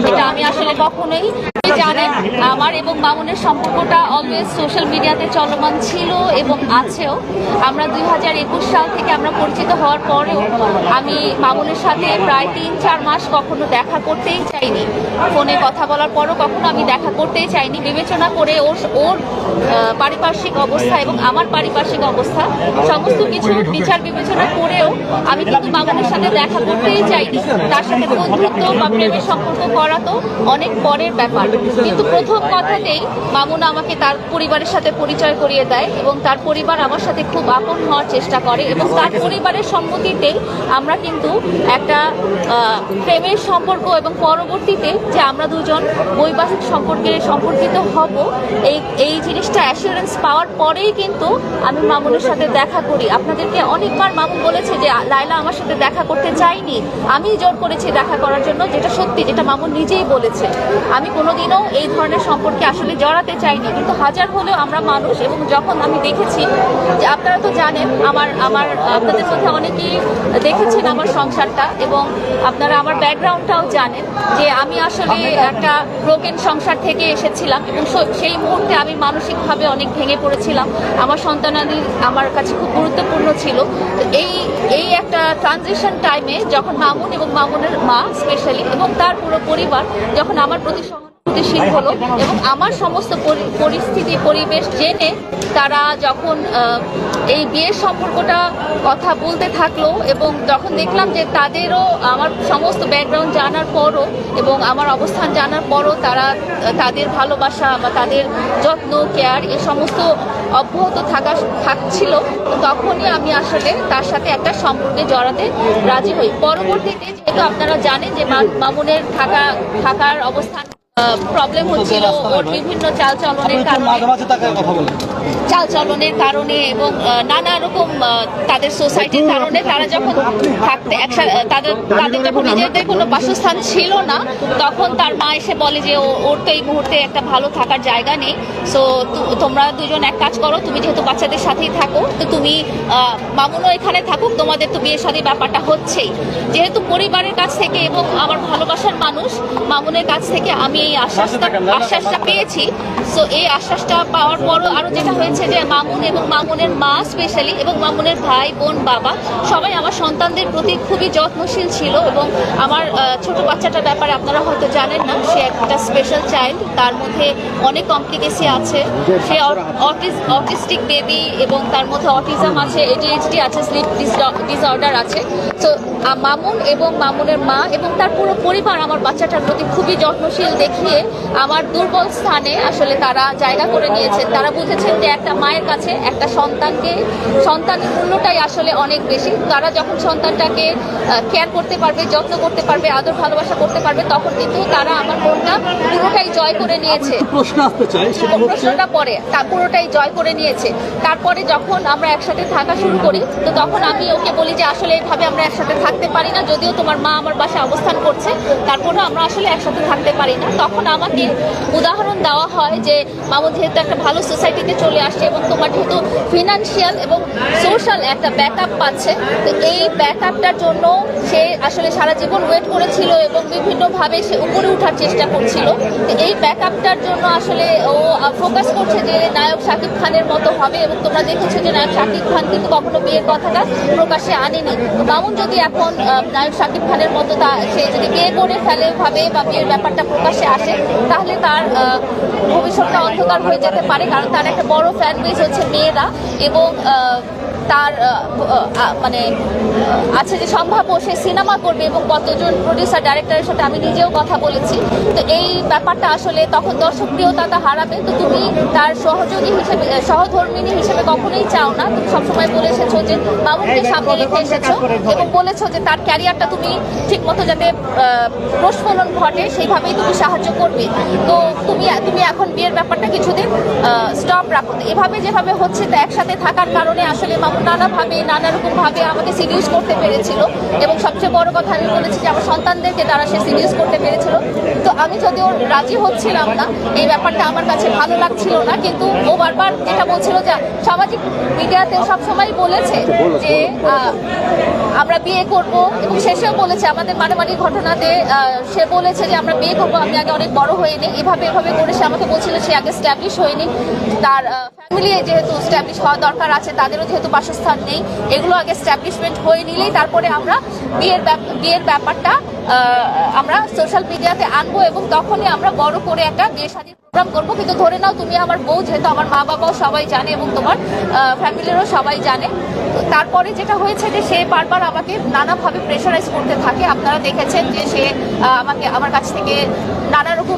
এটা আমি আসলে কখনোই জানেন আমার এবং মামুনের সম্পর্কটা অলওয়েজ সোশ্যাল মিডিয়াতে চলমান ছিল এবং আছেও। আমরা 2021 সাল থেকে আমরা পরিচিত হওয়ার পরেও আমি মামুনের সাথে প্রায় 3-4 মাস কখনো দেখা করতেই চাইনি। ফোনে কথা বলার পরও কখনো আমি দেখা করতেই চাইনি, বিবেচনা করে ওর পারিপার্শ্বিক অবস্থা এবং আমার পারিপার্শ্বিক অবস্থা সমস্ত কিছু বিচার বিবেচনা করেও আমি কিন্তু মামুনের সাথে দেখা করতেই চাইনি। তার সাথে বন্ধুত্ব বা প্রেমের সম্পর্ক করা তো অনেক পরের ব্যাপার। কিন্তু প্রথম কথাতেই মামুন আমাকে তার পরিবারের সাথে পরিচয় করিয়ে দেয় এবং তার পরিবার আমার সাথে খুব আপন হওয়ার চেষ্টা করে এবং তার পরিবারের সম্মতিতেই আমরা কিন্তু একটা প্রেমের সম্পর্ক এবং পরবর্তীতে যে আমরা দুজন বৈবাহিক সম্পর্কিত হব এই জিনিসটা অ্যাসিওরেন্স পাওয়ার পরেই কিন্তু আমি মামুনের সাথে দেখা করি। আপনাদেরকে অনেকবার মামুন বলেছে যে লায়লা আমার সাথে দেখা করতে চাইনি, আমি জোর করেছি দেখা করার জন্য, যেটা সত্যি, যেটা মামুন নিজেই বলেছে। আমি কোনোদিনও এই ধরনের সম্পর্কে আসলে জড়াতে চাইনি, কিন্তু হাজার হলেও আমরা মানুষ। এবং যখন আমি দেখেছি যে আপনারা তো জানেন আপনাদের মধ্যে অনেকেই দেখেছেন আমার সংসারটা এবং আপনারা আমার ব্যাকগ্রাউন্ডটাও জানেন যে আমি আসলে একটা ব্রোকেন সংসার থেকে এসেছিলাম এবং সেই মুহূর্তে আমি মানসিকভাবে অনেক ভেঙে পড়েছিলাম। আমার সন্তানাদি আমার কাছে খুব গুরুত্বপূর্ণ ছিল। তো এই একটা ট্রানজিশন টাইমে যখন মামুন এবং মামুনের মা স্পেশালি এবং তার পুরো পরিবার যখন আমার প্রতি সহানুভূতিশীল হলো এবং আমার সমস্ত পরিস্থিতি পরিবেশ জেনে তারা যখন এই বিয়ের সম্পর্কটা কথা বলতে থাকলো এবং যখন দেখলাম যে তাদেরও আমার সমস্ত ব্যাকগ্রাউন্ড জানার পরও এবং আমার অবস্থান জানার পরও তারা তাদের ভালোবাসা বা তাদের যত্ন কেয়ার এই সমস্ত অব্যাহত থাকছিল, তখনই আমি আসলে তার সাথে একটা সম্পর্কে জড়াতে রাজি হই। পরবর্তীতে যেহেতু আপনারা জানেন যে মামুনের থাকার অবস্থান প্রবলেম হচ্ছিল ওর বিভিন্ন চালচলনের কারণে এবং নানা রকম তাদের সোসাইটির কারণে তারা যখন তাদের যখন নিজেদের কোনো বাসস্থান ছিল না, তখন তার মা এসে বলে যে ওর তো এই মুহূর্তে একটা ভালো থাকার জায়গা নেই, সো তোমরা দুজন এক কাজ করো, তুমি যেহেতু বাচ্চাদের সাথেই থাকো তো তুমি মামুনও এখানে থাকুক, তোমাদের তো বিয়ের সাথে ব্যাপারটা হচ্ছেই। যেহেতু পরিবারের কাছ থেকে এবং আমার ভালোবাসার মানুষ মামুনের কাছ থেকে আমি এই আশ্বাসটা পেয়েছি। সো এই আশ্বাসটা পাওয়ার পরও আরও যেটা হয়েছে যে মামুন এবং মামুনের মা স্পেশালি এবং মামুনের ভাই বোন বাবা সবাই আমার সন্তানদের প্রতি খুবই যত্নশীল ছিল এবং আমার ছোট বাচ্চাটার ব্যাপারে আপনারা হয়তো জানেন না, সে একটা স্পেশাল চাইল্ড, তার মধ্যে অনেক কমপ্লিকেসি আছে, সে অটিস্টিক বেবি এবং তার মধ্যে অটিজম আছে, ADHD আছে, স্লিপ ডিসঅর্ডার আছে। তো মামুন এবং মামুনের মা এবং তার পুরো পরিবার আমার বাচ্চাটার প্রতি খুবই যত্নশীল দেখিয়ে আমার দুর্বল স্থানে আসলে তারা জায়গা করে নিয়েছেন। তারা বুঝেছেন যে একটা মায়ের কাছে একটা সন্তানের মূল্যটাই আসলে অনেক বেশি। তারা যখন সন্তানটাকে কেয়ার করতে পারবে, যত্ন করতে পারবে, আদর ভালোবাসা করতে পারবে, তখন কিন্তু তারা আমার মনটা পুরোটাই জয় করে নিয়েছে। প্রশ্নটা পরে পুরোটাই জয় করে নিয়েছে। তারপরে যখন আমরা একসাথে থাকা শুরু করি তো তখন আমি ওকে বলি যে আসলে এইভাবে আমরা একসাথে থাকতে পারি না, যদিও তোমার মা আমার বাসায় অবস্থান করছে তারপরেও আমরা আসলে একসাথে থাকতে পারি না। তখন আমাকে উদাহরণ দেওয়া হয় যে মামুন যেহেতু একটা ভালো সোসাইটিতে চলে আসছে এবং তোমার যেহেতু ফিনান্সিয়াল এবং সোশ্যাল একটা ব্যাকআপ পাচ্ছে, তো এই ব্যাকআপটার জন্য সে আসলে সারা জীবন ওয়েট করেছিল এবং বিভিন্নভাবে সে উপরে ওঠার চেষ্টা করছিল। তো এই ব্যাকআপটার জন্য আসলে ও ফোকাস করছে যে নায়ক শাকিব খানের মতো হবে এবং তোমরা দেখেছো যে নায়ক শাকিব খান কিন্তু কখনো বিয়ের কথাটা প্রকাশ্যে আনেনি। মামুন যদি এখন নায়ক শাকিব খানের মতো সে যদি বিয়ে করে ফেলে ভাবে বা বিয়ের ব্যাপারটা প্রকাশ্যে আসে, তাহলে তার ভবিষ্যৎটা অন্ধকার হয়ে যেতে পারে, কারণ তার একটা বড় ফ্যান বেস হচ্ছে মেয়েরা এবং তার মানে আছে যে সম্ভাব্য সে সিনেমা করবে এবং কতজন প্রডিউসার ডাইরেক্টরের সাথে আমি নিজেও কথা বলেছি। তো এই ব্যাপারটা আসলে তখন দর্শক প্রিয়তা হারাবে। তো তুমি তার সহযোগী হিসেবে, সহধর্মিনী হিসেবে কখনোই চাও না, তুমি সবসময় বলে এসেছো যে মামুনকে সামনে রেখে এসেছো এবং বলেছো যে তার ক্যারিয়ারটা তুমি ঠিক মতো যাতে প্রস্ফলন ঘটে সেইভাবেই তুমি সাহায্য করবে। তো তুমি এখন বিয়ের ব্যাপারটা কিছুদিন স্টপ রাখো। এভাবে যেভাবে হচ্ছে তো একসাথে থাকার কারণে আসলে মামুন নানা রকমভাবে আমাকে সিডিউস করতে পেরেছিল এবং সবচেয়ে বড় কথা আমি বলেছি যে আমার সন্তানদেরকে তারা সে সিডিউস করতে পেরেছিল। তো আমি যদিও রাজি হচ্ছিলাম না, এই ব্যাপারটা আমার কাছে ভালো লাগছিল না, কিন্তু ও বারবার যেটা বলছিল যে সামাজিক মিডিয়াতে সবসময় বলেছে যে আমরা বিয়ে করব, এবং শেষেও বলেছে আমাদের মারামারি ঘটনাতে সে বলেছে যে আমরা বিয়ে করবো, আমি আগে অনেক বড় হইনি, এভাবে করে সে আমাকে বলছিল সে আগে স্ট্যাবলিশ হয়নি, তার ফ্যামিলি যেহেতু স্ট্যাবলিশ হওয়া দরকার আছে, তাদেরও যেহেতু বাসস্থান নেই, এগুলো আগে স্ট্যাবলিশমেন্ট হয়ে নিলেই তারপরে আমরা বিয়ের ব্যাপারটা আমরা সোশ্যাল মিডিয়াতে আনবো, এবং তখনই আমরা বড় করে একটা বিয়ে শাদীর প্রোগ্রাম করবো। কিন্তু ধরে নাও তুমি আমার বউ, যেহেতু আমার মা বাবাও সবাই জানে এবং তোমার ফ্যামিলিরও সবাই জানে। তারপরে যেটা হয়েছে যে সে বারবার আমাকে নানাভাবে প্রেশারাইজ করতে থাকে। আপনারা দেখেছেন যে সে আমার কাছ থেকে নানা রকম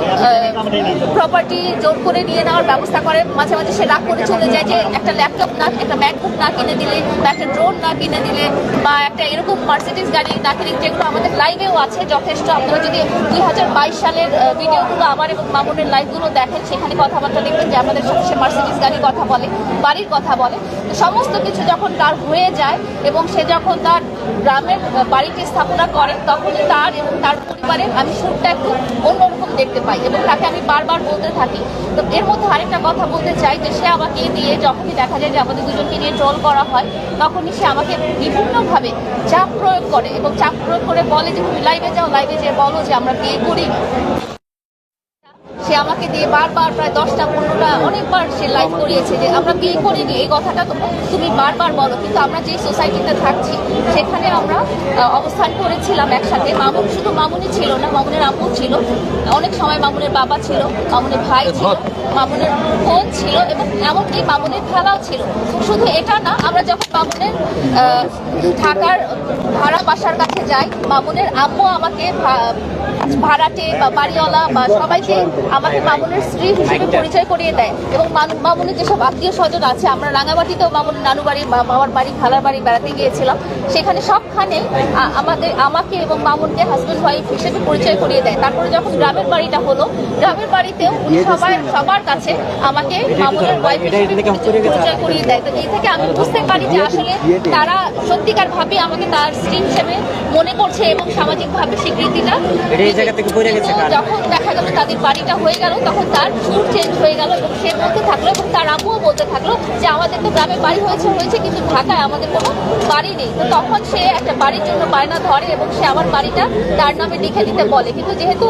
প্রপার্টি জোর করে নিয়ে নেওয়ার ব্যবস্থা করে। মাঝে মাঝে সে রাগ করে চলে যায় যে একটা ল্যাপটপ না, একটা ম্যাকবুক না কিনে দিলে, বা একটা ড্রোন না কিনে দিলে, বা একটা এরকম মার্সিডিজ গাড়ি না কিনে, যেগুলো আমাদের লাইভেও আছে যথেষ্ট। আপনারা যদি 2022 সালের ভিডিওগুলো আমার এবং মামুনের লাইভগুলো দেখেন, সেখানে কথাবার্তা দেখবেন যে আমাদের সাথে সে মার্সিডিজ গাড়ির কথা বলে, বাড়ির কথা বলে। তো সমস্ত কিছু যখন তার হয়ে যায় এবং সে যখন তার গ্রামের বাড়িটি স্থাপনা করে, তখনই তার এবং তার পরিবারের আমি সুরটা একটু অন্যরকম দেখতে পাই, এবং তাকে আমি বারবার বলতে থাকি। তো এর মধ্যে আরেকটা কথা বলতে চাই যে সে আমাকে দিয়ে যখনই দেখা যায় যে আমাদের দুজনকে নিয়ে ট্রোল করা হয়, তখনই সে আমাকে বিভিন্নভাবে চাপ প্রয়োগ করে, এবং চাপ প্রয়োগ করে বলে যে তুমি লাইভে যাও, লাইভে যেয়ে বলো যে আমরা বিয়ে করি। সে আমাকে দিয়ে বারবার প্রায় 10টা 15টা অনেকবার সে লাইভ করিয়েছে যে আমরা বিয়ে করিনি, এই কথাটা তুমি বারবার বলো। কিন্তু আমরা যে সোসাইটিতে থাকছি সেখানে আমরা অবস্থান করেছিলাম একসাথে। শুধু মামুনই ছিল না, মামুনের আম্মু ছিল, অনেক সময় মামুনের বাবা ছিল, মামুনের ভাই ছিল, মামুনের বোন ছিল, এবং এমনকি মামুনের খেলাও ছিল। শুধু এটা না, আমরা যখন মামুনের ঢাকার ভাড়া বাসার কাছে যাই, মামুনের আম্মু আমাকে ভাড়াটে বা বাড়িওয়ালা বা সবাইকে আমাকে মামুনের স্ত্রী হিসেবে পরিচয় করিয়ে দেয়। এবং মামুনের যেসব আত্মীয় স্বজন আছে, আমরা রাঙামাটিতেও মামুনের নানু বাড়ি, মামার বাড়ি, খালার বাড়ি বেড়াতে গিয়েছিলাম, সেখানে সবখানে আমাকে এবং মামুনকে হাজব্যান্ড ওয়াইফ হিসেবে পরিচয় করিয়ে দেয়। তারপরে যখন গ্রামের বাড়িটা হলো, গ্রামের বাড়িতেও উনি সবার কাছে আমাকে মামুনের ওয়াইফ হিসেবে পরিচয় করিয়ে দেয়। তো এই থেকে আমি বুঝতে পারি যে আসলে তারা সত্যিকার ভাবে আমাকে তার স্ত্রী হিসেবে মনে করছে এবং সামাজিকভাবে স্বীকৃতিটা। যখন দেখা গেল তাদের বাড়িটা হয়ে গেল, তখন তার সুর চেঞ্জ হয়ে গেল, এবং সে বলতে থাকলো এবং তার আম্মুও বলতে থাকলো যে আমাদের তো গ্রামে বাড়ি হয়েছে, কিন্তু ঢাকায় আমাদের কোনো বাড়ি নেই। তো তখন সে একটা বাড়ির জন্য বায়না ধরে এবং সে আমার বাড়িটা তার নামে লিখে দিতে বলে। কিন্তু যেহেতু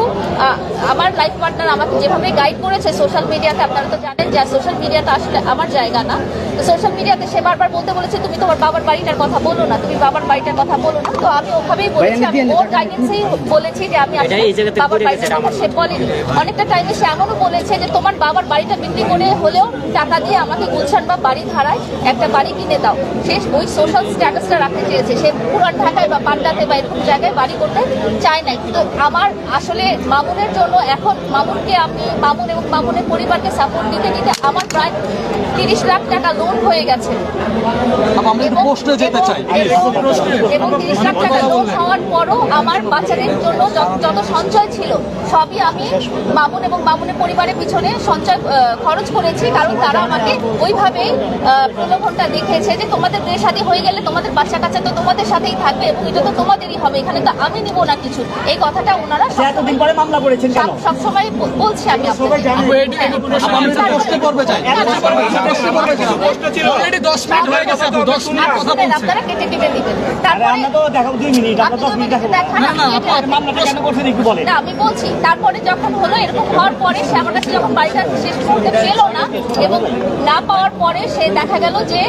আমার লাইফ পার্টনার আমাকে যেভাবে গাইড করেছে সোশ্যাল মিডিয়াতে, আপনারা তো জানেন যে সোশ্যাল মিডিয়াটা আসলে আমার জায়গা না। তো সোশ্যাল মিডিয়াতে সে বারবার বলতে বলেছে তুমি তোমার বাবার বাড়িটার কথা বলো না, তুমি বাবার বাড়িটার কথা বলো না। তো আমি ওভাবেই বলেছি, আমি ওর গাইডেন্সেই বলেছি যে আমি বাবার বাড়িটার কথা সে বলেনি। অনেকটা টাইমে সে এমনও বলেছে যে তোমার বাবার বাড়িটা বিক্রি করে হলেও টাকা দিয়ে আমাকে গুলশান বা বাড়ি ধারায় একটা বাড়ি কিনে দাও। সে ওই সোশ্যাল স্ট্যাটাসটা রাখতে চেয়েছে, সে পুরান ঢাকায় বা পান্ডাতে বা এরকম জায়গায় বাড়ি করতে চায় নাই। তো আমার আসলে মামুনের জন্য এখন মামুনকে আমি মামুন এবং মামুনের পরিবারকে সাপোর্ট দিতে দিতে আমার প্রায় 30 লাখ টাকা লোন হয়ে গেছে, এবং 30 লাখ টাকা লোন হওয়ার পরও আমার বাচ্চাদের জন্য যত সঞ্চয় ছিল সবই আমি মামুন এবং মামুনের পরিবারের পিছনে সঞ্চয় খরচ করেছি। কারণ তারা আমাকে ওইভাবেই প্রলোভনটা দেখিয়েছে যে তোমাদের বিয়ে শাদী হয়ে গেলে তোমাদের বাচ্চা কাচ্চা তো তোমাদের সাথেই থাকবে এবং এটা তো তোমাদেরই হবে, এখানে তো আমি নিব না কিছু। এই কথাটা ওনারা সবসময় বলছি। আমি আপনারা কেটে টিপে দিবেন, আমি বলছি। তারপরে যখন হলো, এরকম হওয়ার পরে সে আমার কাছে যখন বাড়িটা শেষ মুহূর্তে পেল না এবং না পাওয়ার পরে সে দেখা গেল যে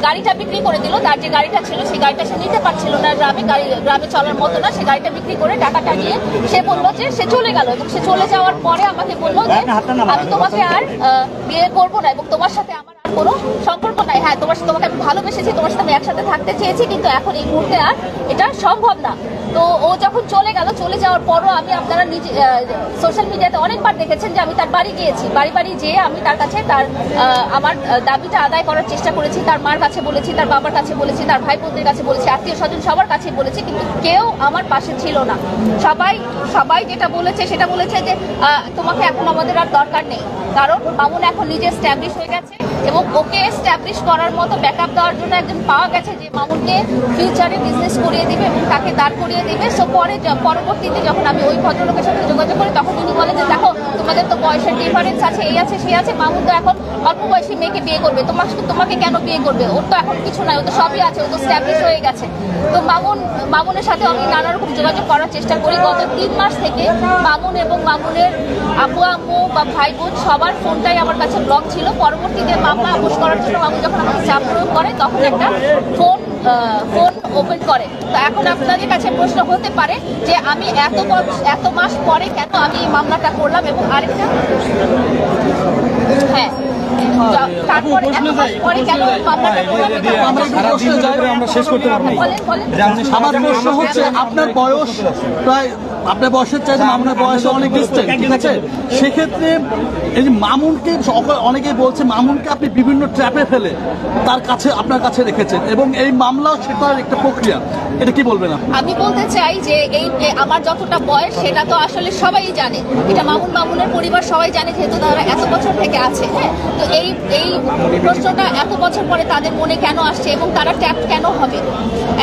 গাড়িটা বিক্রি করে দিল। তার যে গাড়িটা ছিল সেই গাড়িটা সে নিতে পারছিল না, গ্রামে চলার মতো না, সে গাড়িটা বিক্রি করে টাকাটা নিয়ে সে বললো যে সে চলে গেল। এবং সে চলে যাওয়ার পরে আমাকে বললো যে আমি তোমাকে আর বিয়ে করবো না এবং তোমার সাথে আমার আর কোনো সম্পর্ক নাই। হ্যাঁ, তোমাকে আমি ভালোবেসেছি, তোমার সাথে আমি একসাথে থাকতে চেয়েছি, কিন্তু এখন এই মুহূর্তে আর এটা সম্ভব না। তো ও যখন চলে গেল, চলে যাওয়ার পরও আপনারা নিজে সোশ্যাল মিডিয়াতে অনেকবার দেখেছেন যে আমি তার বাড়ি গিয়েছি, বাড়ি যেয়ে আমি তার কাছে আমার দাবিটা আদায় করার চেষ্টা করেছি। তার মার কাছে বলেছি, তার বাবার কাছে বলেছি, তার ভাই বোনদের কাছে বলেছি, আত্মীয় স্বজন সবার কাছে বলেছি, কিন্তু কেউ আমার পাশে ছিল না। সবাই যেটা বলেছে সেটা বলেছে যে তোমাকে এখন আমাদের আর দরকার নেই, কারণ মামুন এখন নিজে স্ট্যাবলিশ হয়ে গেছে এবং ওকে স্ট্যাবলিশ করার মতো মতো ব্যাকআপ দেওয়ার জন্য একজন পাওয়া গেছে যে মামুনকে ফিউচারে বিজনেস করিয়ে দিবে এবং তাকে দাঁড় করিয়ে দিবে। সো পরবর্তীতে যখন আমি ওই ভদ্রলোকের সাথে যোগাযোগ করি তখন উনি বলে যে দেখো তোমাদের তো বয়সের ডিফারেন্স আছে, এই আছে সেই আছে, মামুন তো এখন অল্প বয়সী মেয়েকে বিয়ে করবে, তোমাকে কেন বিয়ে করবে, ওর তো এখন কিছু নাই, ও তো সবই আছে, ও তো স্ট্যাবলিশ হয়ে গেছে। তো মামুনের সাথে আমি নানা রকম যোগাযোগ করার চেষ্টা করি। গত 3 মাস থেকে মামুন এবং মামুনের আব্বু আম্মু বা ভাই বোন সবার ফোনটাই আমার কাছে ব্লক ছিল। পরবর্তীতে মামলা আপোষ করার জন্য মামুন যখন আমাকে চাপ প্রয়োগ করে তখন একটা ফোন ওপেন করে। তো এখন আপনাদের কাছে প্রশ্ন হতে পারে যে আমি এত মাস পরে কেন আমি এই মামলাটা করলাম, এবং আরেকটা হ্যাঁ তারপরে এত মাস পরে কেন মামলাটা করলাম। আমরা শেষ করতে পারবো। আমার প্রশ্ন হচ্ছে আপনার বয়স প্রায়, আপনার বয়সের চাইতে মামুনের বয়স অনেক ডিস্টেন্স, ঠিক আছে? সেক্ষেত্রে এই যে মামুনকে অনেকেই বলছে মামুনকে আপনি বিভিন্ন ট্র্যাপে ফেলে আপনার কাছে রেখেছেন, এবং এই মামলাও সেটার একটা প্রক্রিয়া, এটা কি বলবেন আপনি? আমি বলতে চাই যে এই আমার যতটা বয়স সেটা তো আসলে সবাই জানে, এটা মামুনের পরিবার সবাই জানে, যেহেতু তারা এত বছর থেকে আছে। হ্যাঁ, তো এই প্রশ্নটা এত বছর পরে তাদের মনে কেন আসছে এবং তারা ট্যাপ কেন হবে?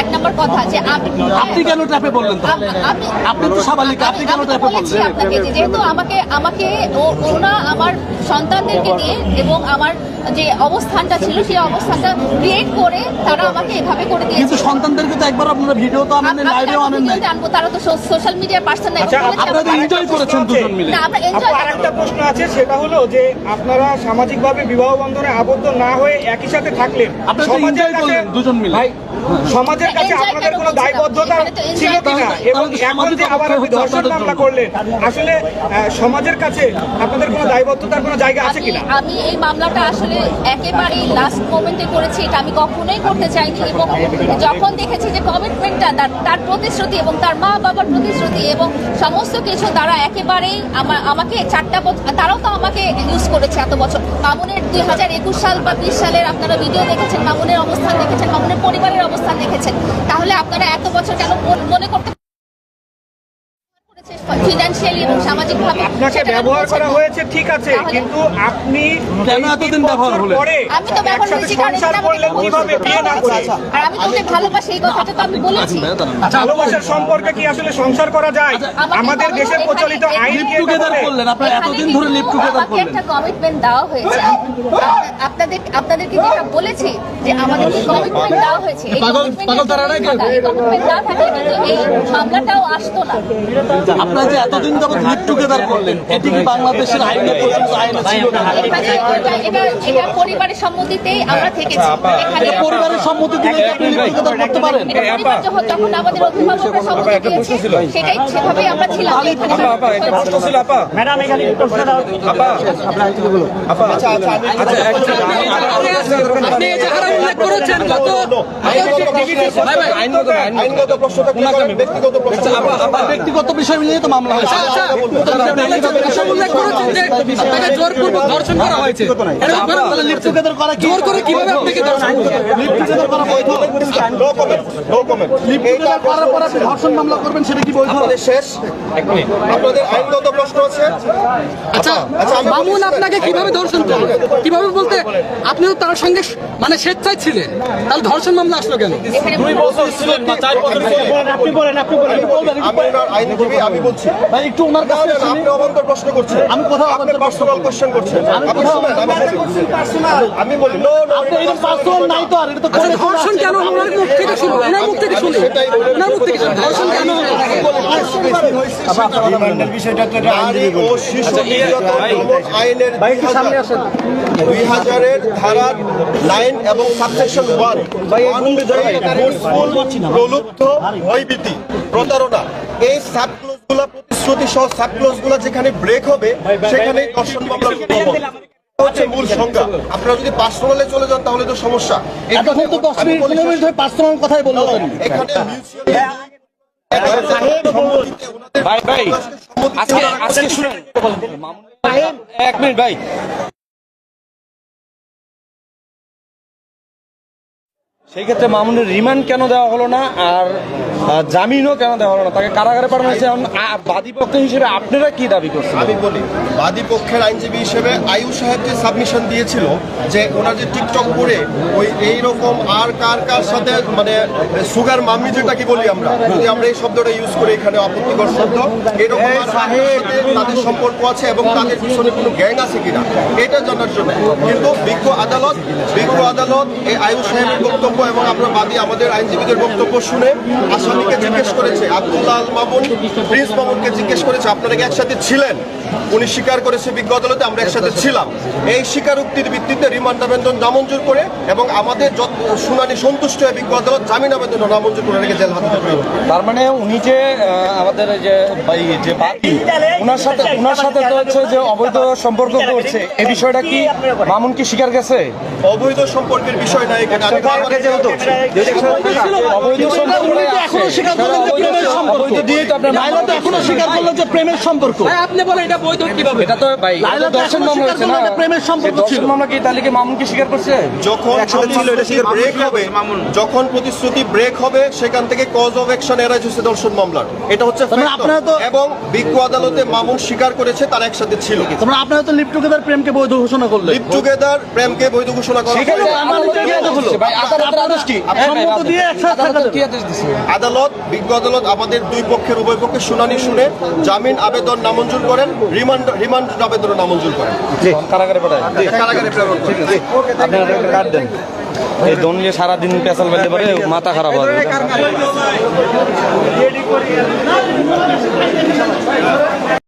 এক নম্বর কথা যে আপনি কেন ট্র্যাপে বললেন? আপনি তো স্বাভাবিক, আপনি কেন ট্র্যাপে বললেন? আপনাকে যেহেতু আমাকে ওনা আমার সন্তানদেরকে নিয়ে এবং আমার যে অবস্থানটা ছিল সেই অবস্থানটা ক্রিয়েট করে তারা আমাকে এভাবে করে দিয়েছে। কিন্তু সন্তানদেরকে তো একবার আপনারা ভিডিও তো আনেন, লাইভেও আনেন না। আনবো, তারা তো সোশ্যাল মিডিয়ার পার্সন না। আপনারা এনজয় করেছেন দুজন মিলে। আমরা এনজয়। আরেকটা প্রশ্ন আছে, সেটা হলো যে আপনারা সামাজিকভাবে বিবাহ বন্ধনে আবদ্ধ না হয়ে একই সাথে থাকলেন, সমাজের কাছে দুজন মিলে, সমাজের কাছে আপনাদের কোনো দায়বদ্ধতা ছিল কিনা, এবং এখন যে আবার আপনি ধর্ষণ মামলা করলেন, আসলে সমাজের কাছে আপনাদের কোনো দায়বদ্ধতার কোনো জায়গা আছে কিনা? আমি এই মামলাটা আসলে একেবারেই লাস্ট মোমেন্টে করেছি, এটা আমি কখনোই করতে চাইনি। এবং যখন দেখেছি যে কমিটমেন্টটা, তার প্রতিশ্রুতি এবং তার মা বাবার প্রতিশ্রুতি এবং সমস্ত কিছু, তারা একেবারেই আমাকে 4টা বছর, তারাও তো আমাকে ইউজ করেছে এত বছর। মামুনের 2021 সাল বা 20 সালের আপনারা ভিডিও দেখেছেন, মামুনের অবস্থান দেখেছেন, মামুনের পরিবারের অবস্থান দেখেছেন, তাহলে আপনারা এত বছর কেন মনে করতে ফিনান্সিয়ালি এবং সামাজিকভাবে আপনাকে ব্যবহার করা হয়েছে, ঠিক আছে, কিন্তু আপনি কেন এতদিন ব্যবহার হলেন? আমি তো ব্যবহার করেছি কারণ সংসার করলেন কিভাবে, বিয়ে না করে? আর আমি তোকে ভালোবাসি, এই কথাটা তো আমি বলেছি। ভালোবাসার সম্পর্কে কি আসলে সংসার করা যায়? আমাদের দেশের প্রচলিত আইন লিভ টুগেদার করলেন, আপনারা এতদিন ধরে লিভ টুগেদার করলেন। একটা কমিটমেন্ট দেওয়া হয়েছে, আপনাদেরকে যেটা বলেছি যে আমাদেরকে কমিটমেন্ট দেওয়া হয়েছে, এই কমিটমেন্ট না থাকলে কিন্তু এই মামলাটাও আসতো না। আপনারা যে এতদিন যাবত লিভ টুগেদার করলেন, এটি কি বাংলাদেশের আইনে প্রচলিত আইন ছিল না? এটা পরিবারের সম্মতিতেই আমরা থেকেছি। এখানে পরিবারের সম্মতি দিলে কি আপনি লিভ টুগেদার করতে পারেন? যখন আমাদের অভিভাবকরা সম্মতি দিয়েছে সেটাই সেভাবেই আমরা ছিলাম। ম্যাডাম এখানে প্রশ্ন দাও। আপনি যারা উল্লেখ করেছেন গত আইনগত প্রশ্নটা কি করেন? ব্যক্তিগত প্রশ্ন। ব্যক্তিগত বিষয় মিলিয়ে তো মামলা হয়েছে। উল্লেখ করেছেন যে আপনাকে জোরপূর্বক ধর্ষণ করা হয়েছে, লিভ টুগেদার করা জোর করে কিভাবে আপনাকে ধর্ষণ করা হয়েছে? লিভ টুগেদার করা বৈধ? No comment, no comment. Live together করার পর আপনি ধর্ষণ মামলা করবেন, সেটা কি বৈধ? আপনাদের শেষ, আপনাদের আইনগত প্রশ্ন আছে। আচ্ছা, মামুন আপনাকে কিভাবে ধর্ষণ করলো? কিভাবে বলতে আপনি তো তার সঙ্গে মানে স্বেচ্ছায় ছিলেন, তাহলে ধর্ষণ মামলা আসলো কেন? 2 বছর ছিলেন না 4 বছর ছিলেন। আপনি বলেন। আমি ওনার আইনজীবী, আমি বলছি। ভাই একটু ওনার কাছে না, আপনি অবান্তর প্রশ্ন করছেন। আমি কোথাও আপনি পার্সোনাল কোশ্চেন করছেন। আমি বলি নো নো, আপনি এটা পার্সোনাল নাই তো, আর এটা তো আচ্ছা, ধর্ষণ কেন ওনার মুখ থেকে শুনুন, ওনার মুখ থেকে শুনুন, ওনার মুখ থেকে শুনুন, ধর্ষণ কেন হলো? নারী ও শিশু নির্যাতন দমন আইনের 2000-এর ধারার 9 এবং সাবসেকশন 1 প্রলুব্ধ, ভয়ভীতি, প্রতারণা, এই সাবক্লোজগুলো, প্রতিশ্রুতি সহ সাবক্লোজগুলো যেখানে ব্রেক হবে সেখানে ধর্ষণ মামলার হচ্ছে মূল সংজ্ঞা। আপনারা যদি পার্সোনালে চলে যান তাহলে তো সমস্যা। এতক্ষণ তো 10 মিনিট 15 মিনিট ধরে পার্সোনাল কথাই বললেন। এখানে ভাই আজকে শুনেন, 1 মিনিট ভাই। সেই ক্ষেত্রে মামুনের রিমান্ড কেন দেওয়া হলো না আর জামিনও কেন দেওয়া হলো না? তাকে কারাগারে পাঠানো হয়েছে। এখন বাদী পক্ষ হিসেবে আপনারা কি দাবি করছেন? আমি বলি, বাদী পক্ষের আইনজীবী হিসেবে আয়ু সাহেব যে সাবমিশন দিয়েছিল যে ওনার যে টিকটক করে ওই এইরকম আর কার সাথে মানে সুগার মাম্মি যেটা কি বলি আমরা, যদি আমরা এই শব্দটা ইউজ করি এখানে আপত্তিকর শব্দ, এরকম আর সাথে তাদের সম্পর্ক আছে এবং তাদের পিছনে কোনো গ্যাং আছে কিনা এটা জানার জন্য। কিন্তু বিজ্ঞ আদালত এই আয়ু সাহেবের বক্তব্য এবং আমরা বাদী আমাদের আইনজীবীদের বক্তব্য শুনে আসামিকে জিজ্ঞেস করেছে, আব্দুল্লাহ আল মামুন, প্রিন্স মামুনকে জিজ্ঞেস করেছে আপনারা কি একসাথে ছিলেন? উনি স্বীকার করেছে বিজ্ঞ আদালতে আমরা একসাথে ছিলাম। এই স্বীকারোক্তির ভিত্তিতে রিমান্ড আবেদন নামঞ্জুর করে এবং আমাদের শুনানি সন্তুষ্ট হয়ে বিজ্ঞ আদালত জামিন আবেদন নামঞ্জুর করে রেখে জেল হাজতে পারে। তার মানে উনি যে আমাদের যে বাদী উনার সাথে তো হচ্ছে যে অবৈধ সম্পর্ক করছে, এই বিষয়টা কি মামুন কি স্বীকার গেছে? অবৈধ সম্পর্কের বিষয় না এখানে। অবৈধ সম্পর্ক এখনো স্বীকার করলেন যে প্রেমের সম্পর্ক। অবৈধ দিয়েই তো আপনার লাইলা তো এখনো স্বীকার করলো যে প্রেমের সম্পর্ক। ভাই আপনি বলেন এটা বৈধ কিভাবে? এটা তো ভাই লাইলা তো দর্শন এখনো মামলা স্বীকার হয়েছে করলো না, এটা প্রেমের সম্পর্ক ছিল। দর্শন মামলা কি তাহলে কি মামুন কি স্বীকার করছে? যখন প্রতিশ্রুতি ব্রেক হবে সেখান থেকে কজ অফ অ্যাকশন এরাইজ হচ্ছে দর্শন মামলার, এটা হচ্ছে তার মানে factor। আপনারা তো- এবং বিজ্ঞ আদালতে মামুন স্বীকার করেছে তারা একসাথে ছিল। তোমরা আপনারা তো লিভ টুগেদার প্রেমকে বৈধ ঘোষণা করলেন। লিভ টুগেদার প্রেমকে বৈধ ঘোষণা করা সেখানে হলো। আদালতের কি আদেশ দিছে? ভাই আদালতের আদেশ কি? সম্মত দিয়ে একসাথে থাকা আদালতের যাবে। কি আদেশ দিছে? বিজ্ঞ আদালত আমাদের উভয় পক্ষের শুনানি শুনে জামিন আবেদন নামঞ্জুর করেন, রিমান্ড আবেদন নামঞ্জুর করেন, কারাগারে পাঠায়। কারাগারে প্রেরণ করেন। আপনারা কাট দেন। এই দন নিয়ে সারাদিন পেছাল ফেলতে পারে, মাথা খারাপ হবে।